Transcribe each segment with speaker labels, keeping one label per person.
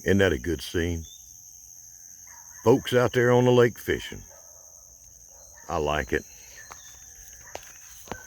Speaker 1: Isn't that a good scene? Folks out there on the lake fishing. I like it.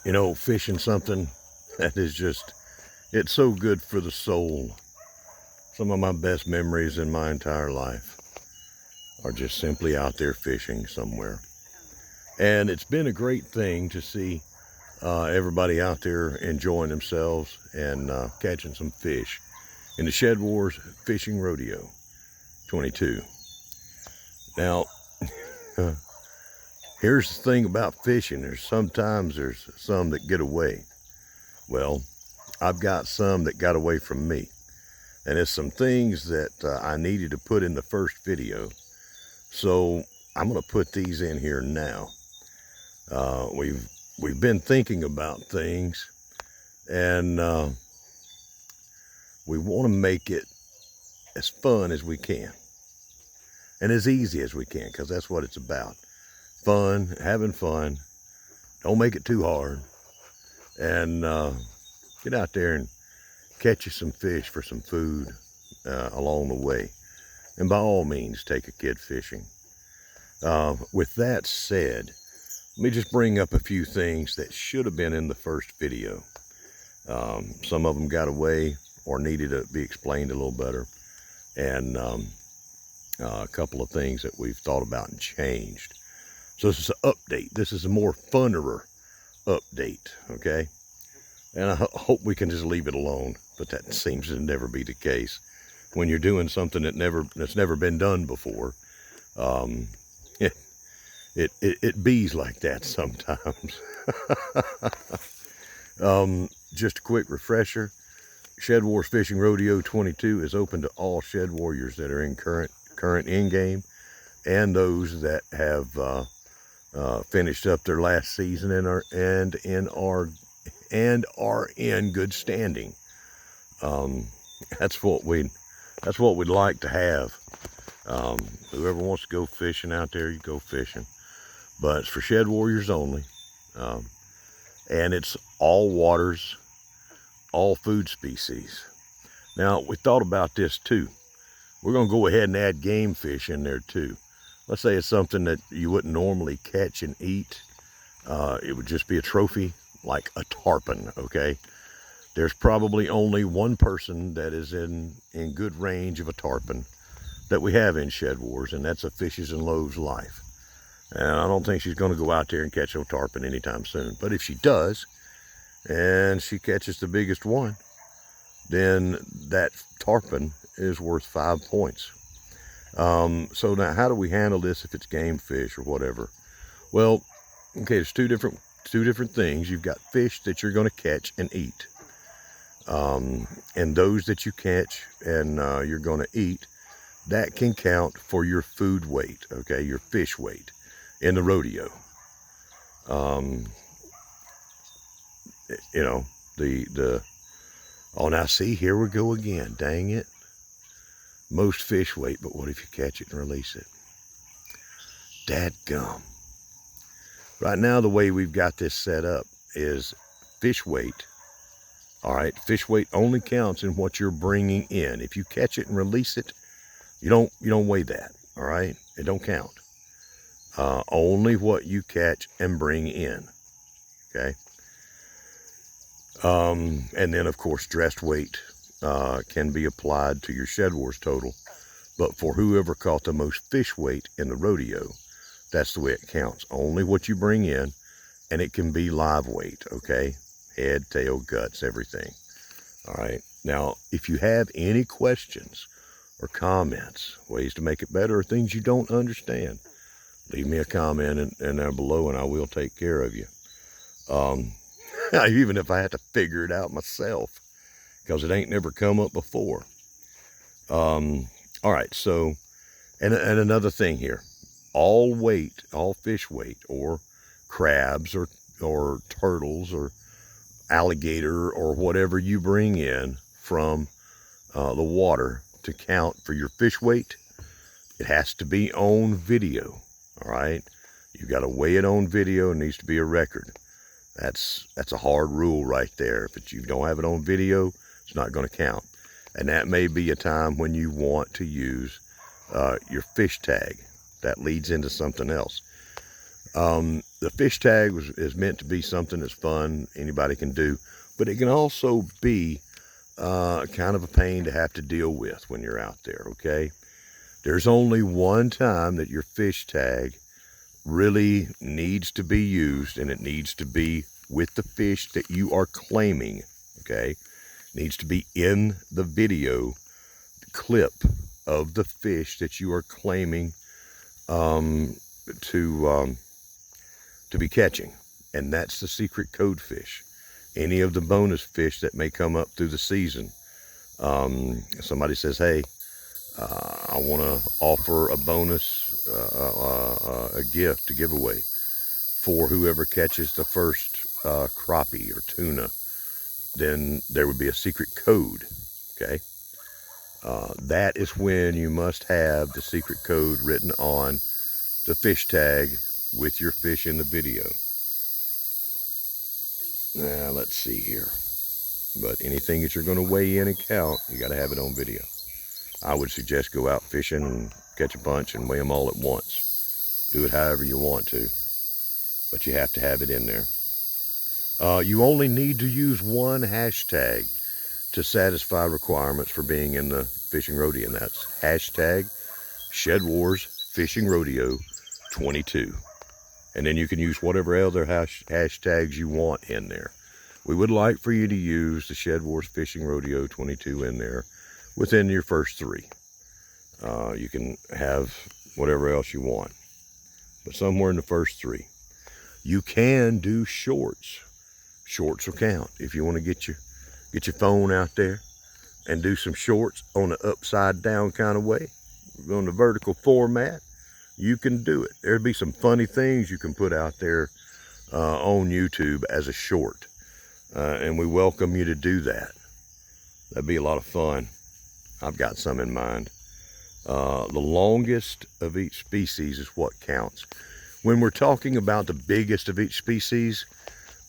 Speaker 1: You know, fishing something that is just, it's so good for the soul. Some of my best memories in my entire life are just simply out there fishing somewhere. And it's been a great thing to see everybody out there enjoying themselves and catching some fish in the ShedWars Fishing Rodeo 22. Now, here's the thing about fishing. There's some that get away. Well, I've got some that got away from me. And it's some things that I needed to put in the first video. So I'm going to put these in here now. We've been thinking about things, and we want to make it as fun as we can and as easy as we can, because that's what it's about. Fun, having fun. Don't make it too hard, and get out there and catch you some fish for some food along the way. And by all means, take a kid fishing. With that said, let me just bring up a few things that should have been in the first video. Some of them got away or needed to be explained a little better. And a couple of things that we've thought about and changed. So this is an update. This is a more Funerer update, okay? And I hope we can just leave it alone, but that seems to never be the case. When you're doing something that's never been done before, it bees like that sometimes. Just a quick refresher. ShedWars Fishing Rodeo 22 is open to all Shed Warriors that are in current in-game, and those that have finished up their last season and are in good standing. That's what we'd like to have. Whoever wants to go fishing out there, you go fishing. But it's for Shed Warriors only. And it's all waters, all food species. Now, we thought about this too. We're going to go ahead and add game fish in there too. Let's say it's something that you wouldn't normally catch and eat. It would just be a trophy, like a tarpon, okay? There's probably only one person that is in good range of a tarpon that we have in Shed Wars, and that's a Fishes and Loaves Life. And I don't think she's going to go out there and catch no tarpon anytime soon. But if she does, and she catches the biggest one, then that tarpon is worth 5 points. So now, how do we handle this if it's game fish or whatever? Well, okay, there's two different things. You've got fish that you're going to catch and eat. And those that you catch and you're going to eat, that can count for your food weight, okay, your fish weight in the rodeo. You know, oh, now see, here we go again, dang it. Most fish weight, but what if you catch it and release it? Dadgum. Right now, the way we've got this set up is fish weight. All right, fish weight only counts in what you're bringing in. If you catch it and release it, you don't weigh that. All right, it don't count. Only what you catch and bring in. Okay. And then of course, dressed weight can be applied to your Shed Wars total. But for whoever caught the most fish weight in the rodeo, that's the way it counts. Only what you bring in, and it can be live weight. Okay. Head, tail, guts, everything. All right. Now, if you have any questions or comments, ways to make it better, or things you don't understand, leave me a comment in there below, and I will take care of you. Even if I have to figure it out myself, because it ain't never come up before. All right. So, and another thing here, all fish weight, or crabs, or turtles, or alligator, or whatever you bring in from the water to count for your fish weight, it has to be on video. All right, you got to weigh it on video. It needs to be a record. That's a hard rule right there. If you don't have it on video, it's not going to count. And that may be a time when you want to use your fish tag. That leads into something else. The fish tag is meant to be something that's fun, anybody can do, but it can also be kind of a pain to have to deal with when you're out there, okay? There's only one time that your fish tag really needs to be used, and it needs to be with the fish that you are claiming, okay? It needs to be in the video clip of the fish that you are claiming to be catching, and that's the secret code fish. Any of the bonus fish that may come up through the season. Somebody says, hey, I want to offer a bonus, a gift to give away for whoever catches the first crappie or tuna. Then there would be a secret code, okay? That is when you must have the secret code written on the fish tag with your fish in the video. Now, let's see here. But anything that you're going to weigh in and count, you got to have it on video. I would suggest go out fishing and catch a bunch and weigh them all at once. Do it however you want to, but you have to have it in there. You only need to use one hashtag to satisfy requirements for being in the fishing rodeo, and that's hashtag ShedWars Fishing Rodeo 22. And then you can use whatever other hashtags you want in there. We would like for you to use the ShedWars Fishing Rodeo 22 in there within your first 3. You can have whatever else you want, but somewhere in the first 3. You can do shorts. Shorts will count. If you want to get your phone out there and do some shorts on the upside down kind of way, on the vertical format, you can do it. There'll be some funny things you can put out there on YouTube as a short. And we welcome you to do that. That'd be a lot of fun. I've got some in mind. The longest of each species is what counts. When we're talking about the biggest of each species,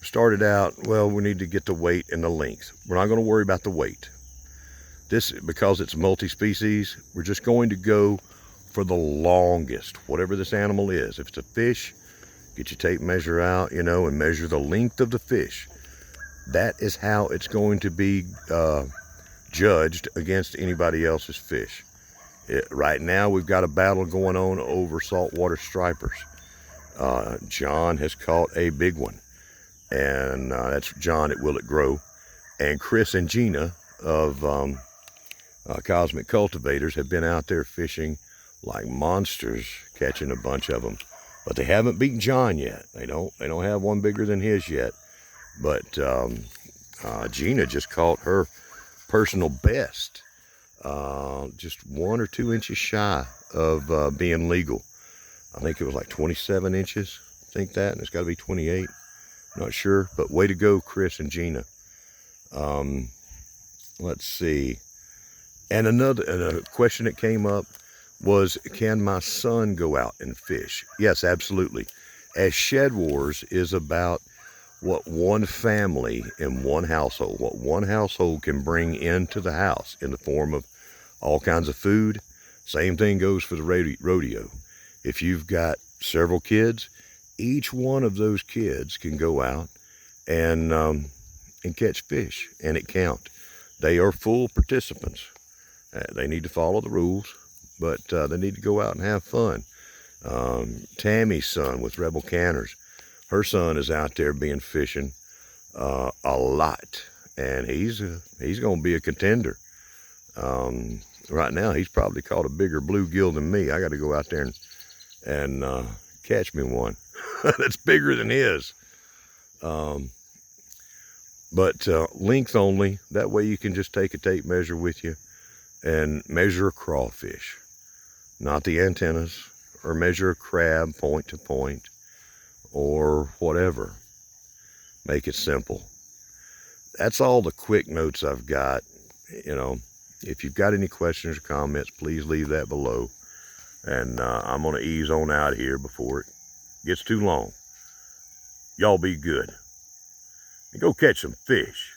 Speaker 1: we started out, well, we need to get the weight and the length. We're not going to worry about the weight. This, because it's multi-species, we're just going to go for the longest, whatever this animal is. If it's a fish, get your tape measure out, and measure the length of the fish. That is how it's going to be judged against anybody else's fish. Right now, we've got a battle going on over saltwater stripers. John has caught a big one, and that's John at Will It Grow. And Chris and Gina of Cosmic Cultivators have been out there fishing like monsters, catching a bunch of them, but they haven't beaten John yet. They don't have one bigger than his yet. But Gina just caught her personal best, just 1 or 2 inches shy of being legal. I think it was like 27 inches. I think that, and it's got to be 28. Not sure, but way to go, Chris and Gina. Let's see. And a question that came up was, can my son go out and fish? Yes, absolutely. As ShedWars is about what one family in one household, what one household can bring into the house in the form of all kinds of food. Same thing goes for the rodeo. If you've got several kids, each one of those kids can go out and catch fish, and it count. They are full participants. They need to follow the rules, but they need to go out and have fun. Tammy's son with Rebel Canners, her son is out there fishing a lot, and he's going to be a contender. Right now, he's probably caught a bigger bluegill than me. I got to go out there and catch me one that's bigger than his. But length only. That way you can just take a tape measure with you and measure a crawfish, not the antennas, or measure a crab point to point, or whatever. Make it simple. That's all the quick notes I've got. If you've got any questions or comments, please leave that below. And I'm going to ease on out here before it gets too long. Y'all be good. And go catch some fish.